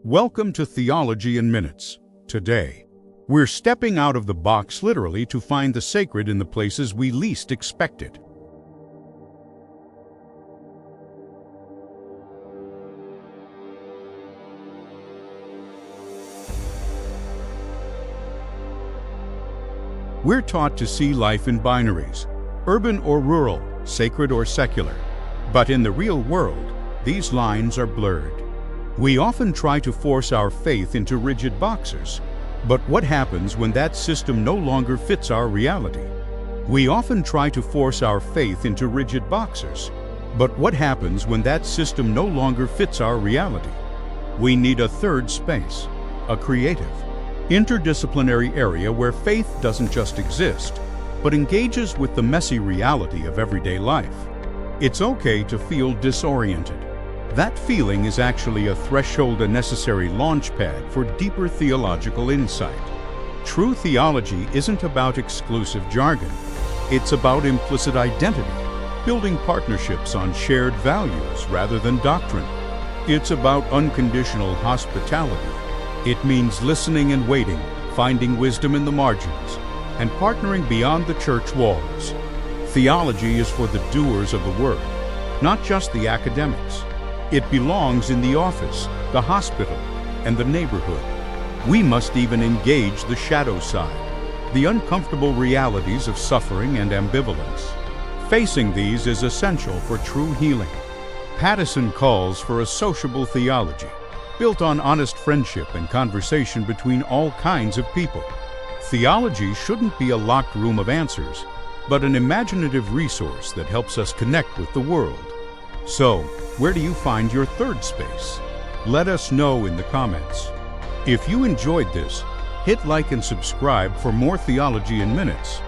Welcome to Theology in Minutes. Today, we're stepping out of the box literally to find the sacred in the places we least expect it. We're taught to see life in binaries, urban or rural, sacred or secular. But in the real world, these lines are blurred. We often try to force our faith into rigid boxes, but what happens when that system no longer fits our reality? We often try to force our faith into rigid boxes, but what happens when that system no longer fits our reality? We need a third space, a creative, interdisciplinary area where faith doesn't just exist, but engages with the messy reality of everyday life. It's okay to feel disoriented. That feeling is actually a threshold, a necessary launch pad for deeper theological insight. True theology isn't about exclusive jargon. It's about implicit identity, building partnerships on shared values rather than doctrine. It's about unconditional hospitality. It means listening and waiting, finding wisdom in the margins, and partnering beyond the church walls. Theology is for the doers of the word, not just the academics. It belongs in the office, the hospital, and the neighborhood. We must even engage the shadow side, the uncomfortable realities of suffering and ambivalence. Facing these is essential for true healing. Pattison calls for a sociable theology, built on honest friendship and conversation between all kinds of people. Theology shouldn't be a locked room of answers, but an imaginative resource that helps us connect with the world. So, where do you find your third space? Let us know in the comments. If you enjoyed this, hit like and subscribe for more Theology in Minutes.